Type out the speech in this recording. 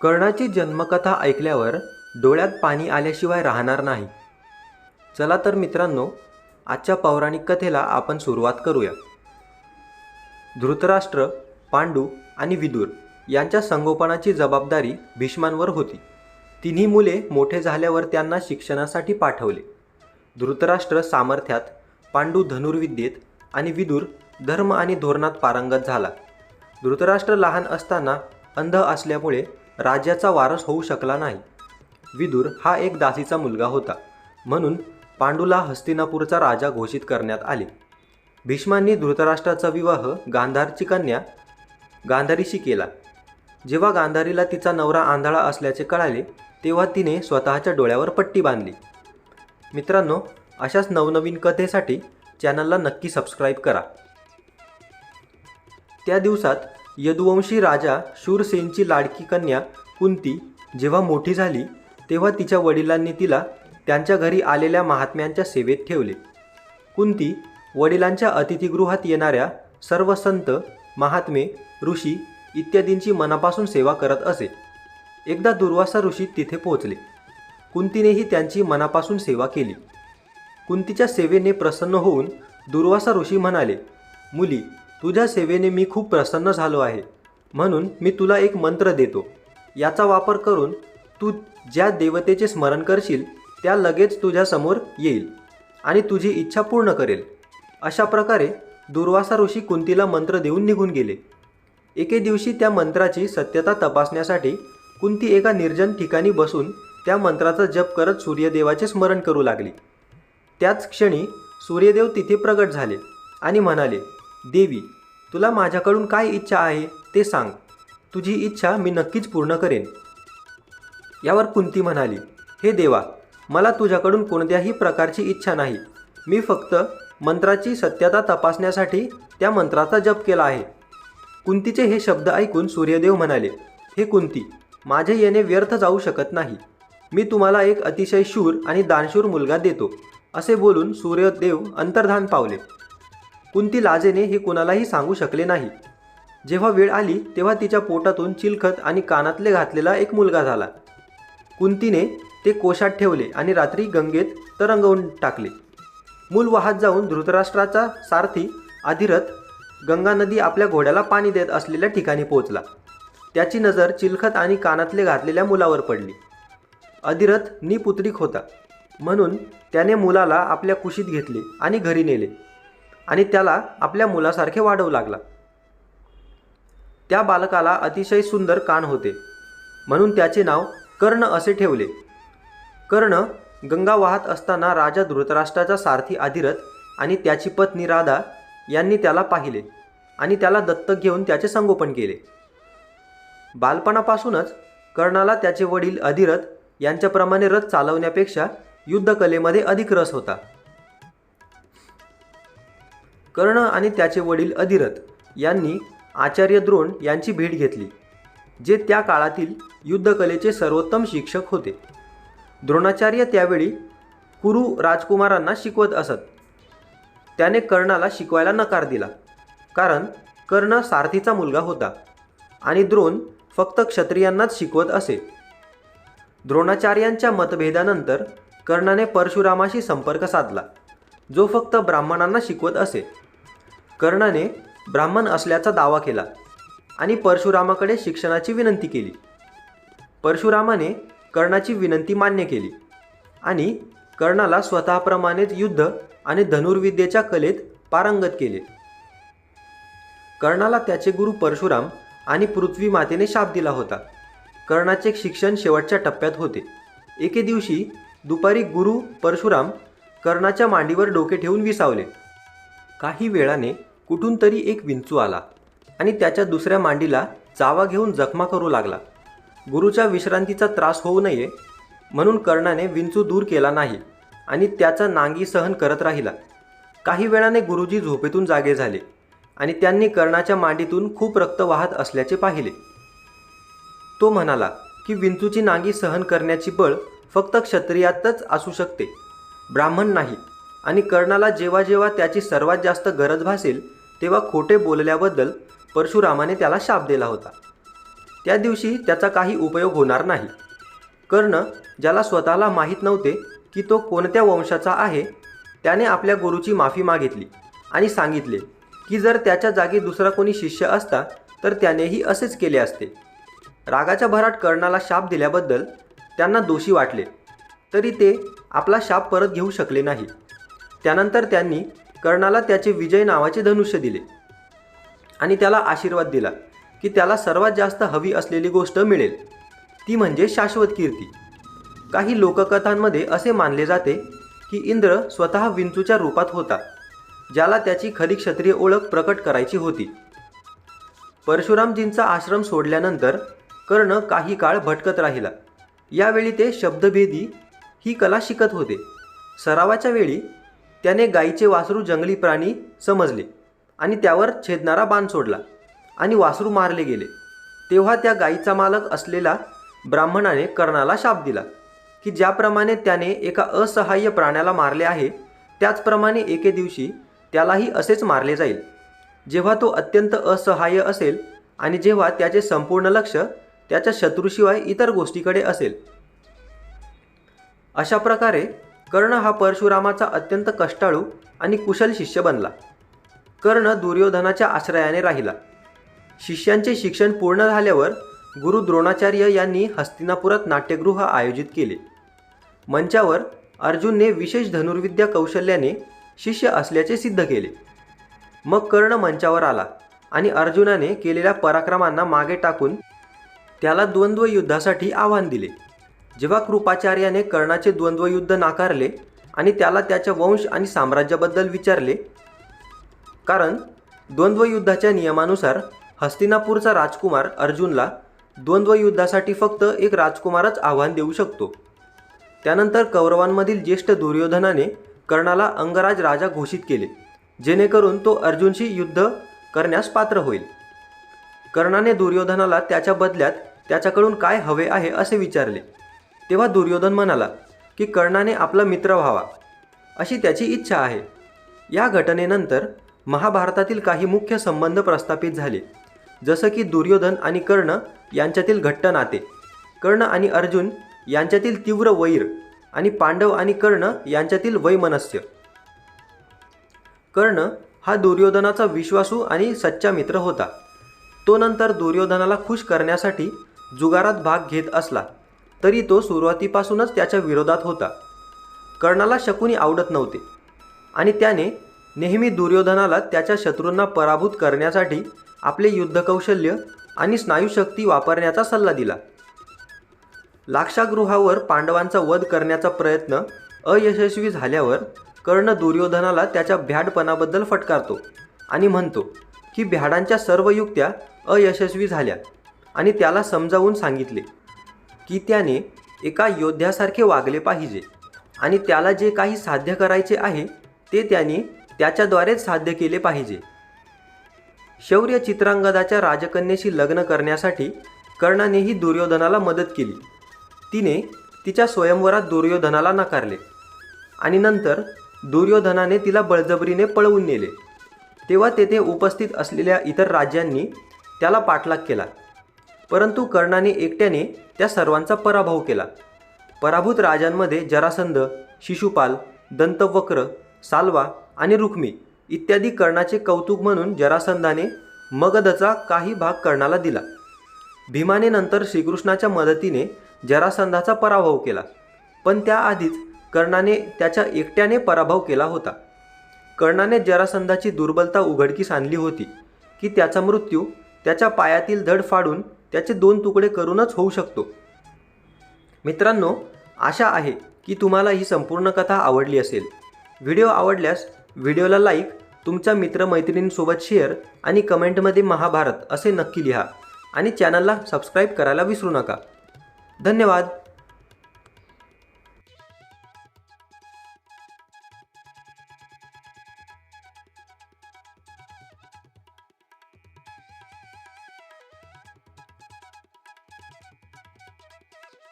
कर्णाची जन्मकथा ऐकल्यावर डोळ्यात पाणी आल्याशिवाय राहणार नाही. चला तर मित्रांनो, आजच्या पौराणिक कथेला आपण सुरुवात करूया. धृतराष्ट्र, पांडू आणि विदुर यांच्या संगोपनाची जबाबदारी भीष्मांवर होती. तिन्ही मुले मोठे झाल्यावर त्यांना शिक्षणासाठी पाठवले. धृतराष्ट्र सामर्थ्यात, पांडू धनुर्विद्येत आणि विदुर धर्म आणि धोरणात पारंगत झाला. धृतराष्ट्र लहान असताना अंध असल्यामुळे राज्याचा वारस होऊ शकला नाही. विदुर हा एक दासीचा मुलगा होता, म्हणून पांडूला हस्तिनापूरचा राजा घोषित करण्यात आले. भीष्मांनी धृतराष्ट्राचा विवाह गांधारची कन्या गांधारीशी केला. जेव्हा गांधारीला तिचा नवरा आंधळा असल्याचे कळाले, तेव्हा तिने स्वतःच्या डोळ्यावर पट्टी बांधली. मित्रांनो, अशाच नवनवीन कथेसाठी चॅनलला नक्की सबस्क्राईब करा. त्या दिवसात यदुवंशी राजा शूरसेनची लाडकी कन्या कुंती जेव्हा मोठी झाली, तेव्हा तिच्या वडिलांनी तिला त्यांच्या घरी आलेल्या महात्म्यांच्या सेवेत ठेवले. कुंती वडिलांच्या अतिथीगृहात येणाऱ्या सर्व संत, महात्मे, ऋषी इत्यादींची मनापासून सेवा करत असे. एकदा दुर्वासा ऋषी तिथे पोहोचले. कुंतीनेही त्यांची मनापासून सेवा केली. कुंतीच्या सेवेने प्रसन्न होऊन दुर्वासा ऋषी म्हणाले, मुली, तुझ्या सेवेने मी खूप प्रसन्न झालो आहे, म्हणून मी तुला एक मंत्र देतो. याचा वापर करून तू ज्या देवतेचे स्मरण करशील त्या लगेच तुझ्यासमोर येईल आणि तुझी इच्छा पूर्ण करेल. अशा प्रकारे दुर्वासा ऋषी कुंतीला मंत्र देऊन निघून गेले. एके दिवशी त्या मंत्राची सत्यता तपासण्यासाठी कुंती एका निर्जन ठिकाणी बसून त्या मंत्राचा जप करत सूर्यदेवाचे स्मरण करू लागली. त्याच क्षणी सूर्यदेव तिथे प्रगट झाले आणि म्हणाले, देवी, तुला माझ्याकडून काय इच्छा आहे ते सांग. तुझी इच्छा मी नक्कीच पूर्ण करेन. यावर कुंती म्हणाली, हे देवा, मला तुझ्याकडून कोणत्याही प्रकारची इच्छा नाही. मी फक्त मंत्राची सत्यता तपासण्यासाठी त्या मंत्राचा जप केला आहे. कुंतीचे हे शब्द ऐकून सूर्यदेव म्हणाले, हे कुंती, माझे येणे व्यर्थ जाऊ शकत नाही. मी तुम्हाला एक अतिशय शूर आणि दानशूर मुलगा देतो. असे बोलून सूर्यदेव अंतर्धान पावले. कुंती लाजेने हे कोणालाही सांगू शकले नाही. जेव्हा वेळ आली तेव्हा तिच्या पोटातून चिलखत आणि कानातले घातलेला एक मुलगा झाला. कुंतीने ते कोशात ठेवले आणि रात्री गंगेत तरंगवून टाकले. मूल वाहत जाऊन धृतराष्ट्राचा सारथी अधिरथ गंगा नदी आपल्या घोड्याला पाणी देत असलेल्या ठिकाणी पोहोचला. त्याची नजर चिलखत आणि कानातले घातलेल्या मुलावर पडली. अधिरथ निपुत्रिक होता, म्हणून त्याने मुलाला आपल्या कुशीत घेतले आणि घरी नेले आणि त्याला आपल्या मुलासारखे वाढवू लागला. त्या बालकाला अतिशय सुंदर कान होते, म्हणून त्याचे नाव कर्ण असे ठेवले. कर्ण गंगा वाहत असताना राजा धृतराष्ट्राचा सारथी अधिरथ आणि त्याची पत्नी राधा यांनी त्याला पाहिले आणि त्याला दत्तक घेऊन त्याचे संगोपन केले. बालपणापासूनच कर्णाला त्याचे वडील अधिरथ यांच्याप्रमाणे रथ चालवण्यापेक्षा युद्धकलेमध्ये अधिक रस होता. कर्ण आणि त्याचे वडील अधिरथ यांनी आचार्य द्रोण यांची भेट घेतली, जे त्या काळातील युद्धकलेचे सर्वोत्तम शिक्षक होते. द्रोणाचार्य त्यावेळी कुरु राजकुमारांना शिकवत असत. त्याने कर्णाला शिकवायला नकार दिला, कारण कर्ण सारथीचा मुलगा होता आणि द्रोण फक्त क्षत्रियांनाच शिकवत असे. द्रोणाचार्यांच्या मतभेदानंतर कर्णाने परशुरामाशी संपर्क साधला, जो फक्त ब्राह्मणांना शिकवत असे. कर्णाने ब्राह्मण असल्याचा दावा केला आणि परशुरामाकडे शिक्षणाची विनंती केली. परशुरामाने कर्णाची विनंती मान्य केली आणि कर्णाला स्वतःप्रमाणेच युद्ध आणि धनुर्विद्येच्या कलेत पारंगत केले. कर्णाला त्याचे गुरु परशुराम आणि पृथ्वी मातेने शाप दिला होता. कर्णाचे शिक्षण शेवटच्या टप्प्यात होते. एके दिवशी दुपारी गुरु परशुराम कर्णाच्या मांडीवर डोके ठेवून विसावले. काही वेळाने कुठून तरी एक विंचू आला आणि त्याच्या दुसऱ्या मांडीला चावा घेऊन जखमा करू लागला. गुरुच्या विश्रांतीचा त्रास होऊ नये म्हणून कर्णाने विंचू दूर केला नाही आणि त्याचा नांगी सहन करत राहिला. काही वेळाने गुरुजी झोपेतून जागे झाले आणि त्यांनी कर्णाच्या मांडीतून खूप रक्त वाहत असल्याचे पाहिले. तो म्हणाला की विंचूची नांगी सहन करण्याची बळ फक्त क्षत्रियातच असू शकते, ब्राह्मण नाही, आणि कर्णाला जेव्हा जेव्हा त्याची सर्वात जास्त गरज भासेल तेव्हा खोटे बोलल्याबद्दल परशुरामाने त्याला शाप दिला होता. त्या दिवशी त्याचा काही उपयोग होणार नाही. कर्ण, ज्याला स्वतःला माहीत नव्हते की तो कोणत्या वंशाचा आहे, त्याने आपल्या गुरुची माफी मागितली आणि सांगितले की जर त्याच्या जागी दुसरा कोणी शिष्य असता तर त्यानेही असेच केले असते. रागाच्या भरात कर्णाला शाप दिल्याबद्दल त्यांना दोषी वाटले, तरी ते आपला शाप परत घेऊ शकले नाही. त्यानंतर त्यांनी कर्णाला त्याचे विजय नावाचे धनुष्य दिले आणि त्याला आशीर्वाद दिला की त्याला सर्वात जास्त हवी असलेली गोष्ट मिळेल, ती म्हणजे शाश्वत कीर्ती. काही लोककथांमध्ये असे मानले जाते की इंद्र स्वतः विंचूच्या रूपात होता, ज्याला त्याची खरी क्षत्रिय ओळख प्रकट करायची होती. परशुरामजींचा आश्रम सोडल्यानंतर कर्ण काही काळ भटकत राहिला. यावेळी ते शब्दभेदी ही कला शिकत होते. सरावाच्या वेळी त्याने गायीचे वासरू जंगली प्राणी समजले आणि त्यावर छेदणारा बाण सोडला आणि वासरू मारले गेले. तेव्हा त्या गायीचा मालक असलेला ब्राह्मणाने कर्णाला शाप दिला की ज्याप्रमाणे त्याने एका असहाय्य प्राण्याला मारले आहे, त्याचप्रमाणे एके दिवशी त्यालाही असेच मारले जाईल, जेव्हा तो अत्यंत असहाय्य असेल आणि जेव्हा त्याचे संपूर्ण लक्ष त्याच्या शत्रूशिवाय इतर गोष्टीकडे असेल. अशा प्रकारे कर्ण हा परशुरामाचा अत्यंत कष्टाळू आणि कुशल शिष्य बनला. कर्ण दुर्योधनाच्या आश्रयाने राहिला. शिष्यांचे शिक्षण पूर्ण झाल्यावर गुरु द्रोणाचार्य यांनी हस्तिनापुरात नाट्यगृह आयोजित केले. मंचावर अर्जुनने विशेष धनुर्विद्या कौशल्याने शिष्य असल्याचे सिद्ध केले. मग कर्ण मंचावर आला आणि अर्जुनाने केलेल्या पराक्रमांना मागे टाकून त्याला द्वंद्व युद्धासाठी आव्हान दिले. जेव्हा कृपाचार्याने कर्णाचे द्वंद्वयुद्ध नाकारले आणि त्याला त्याच्या वंश आणि साम्राज्याबद्दल विचारले, कारण द्वंद्वयुद्धाच्या नियमानुसार हस्तिनापूरचा राजकुमार अर्जुनला द्वंद्वयुद्धासाठी फक्त एक राजकुमारच आव्हान देऊ शकतो. त्यानंतर कौरवांमधील ज्येष्ठ दुर्योधनाने कर्णाला अंगराज राजा घोषित केले, जेणेकरून तो अर्जुनशी युद्ध करण्यास पात्र होईल. कर्णाने दुर्योधनाला त्याच्या बदल्यात त्याच्याकडून काय हवे आहे असे विचारले. तेव्हा दुर्योधन म्हणाला की कर्णाने आपला मित्र व्हावा अशी त्याची इच्छा आहे. या घटनेनंतर महाभारतातील काही मुख्य संबंध प्रस्थापित झाले, जसं की दुर्योधन आणि कर्ण यांच्यातील घट्ट नाते, कर्ण आणि अर्जुन यांच्यातील तीव्र वैर आणि पांडव आणि कर्ण यांच्यातील वैमनस्य. कर्ण हा दुर्योधनाचा विश्वासू आणि सच्चा मित्र होता. तो नंतर दुर्योधनाला खुश करण्यासाठी जुगारात भाग घेत असला तरी तो सुरुवातीपासूनच त्याच्या विरोधात होता. कर्णाला शकुनी आवडत नव्हते आणि त्याने नेहमी दुर्योधनाला त्याच्या शत्रूंना पराभूत करण्यासाठी आपले युद्धकौशल्य आणि स्नायुशक्ती वापरण्याचा सल्ला दिला. लाक्षागृहावर पांडवांचा वध करण्याचा प्रयत्न अयशस्वी झाल्यावर कर्ण दुर्योधनाला त्याच्या भ्याडपणाबद्दल फटकारतो आणि म्हणतो की भ्याडांच्या सर्व युक्त्या अयशस्वी झाल्या आणि त्याला समजावून सांगितले की त्याने एका योद्ध्यासारखे वागले पाहिजे आणि त्याला जे काही साध्य करायचे आहे ते त्याने त्याच्याद्वारेच साध्य केले पाहिजे. शौर्य चित्रांगदाच्या राजकन्येशी लग्न करण्यासाठी कर्णानेही दुर्योधनाला मदत केली. तिने तिच्या स्वयंवरात दुर्योधनाला नाकारले आणि नंतर दुर्योधनाने तिला बळजबरीने पळवून नेले. तेव्हा तेथे उपस्थित असलेल्या इतर राज्यांनी त्याला पाठलाग केला, परंतु कर्णाने एकट्याने त्या सर्वांचा पराभव केला. पराभूत राजांमध्ये जरासंध, शिशुपाल, दंतवक्र, साल्वा आणि रुक्मी इत्यादी कर्णाचे कौतुक म्हणून जरासंधाने मगधचा काही भाग कर्णाला दिला. भीमाने नंतर श्रीकृष्णाच्या मदतीने जरासंधाचा पराभव केला, पण त्याआधीच कर्णाने त्याच्या एकट्याने पराभव केला होता. कर्णाने जरासंधाची दुर्बलता उघडकीस आणली होती की त्याचा मृत्यू त्याच्या पायातील धड फाडून त्याचे 2 तुकडे करूनच होऊ शकतो. मित्रांनो, आशा आहे की तुम्हाला ही संपूर्ण कथा आवडली असेल. व्हिडिओ आवडल्यास व्हिडिओला लाईक, तुमच्या मित्रमैत्रिणींसोबत शेअर आणि कमेंटमध्ये महाभारत असे नक्की लिहा आणि चॅनलला सबस्क्राईब करायला विसरू नका. धन्यवाद.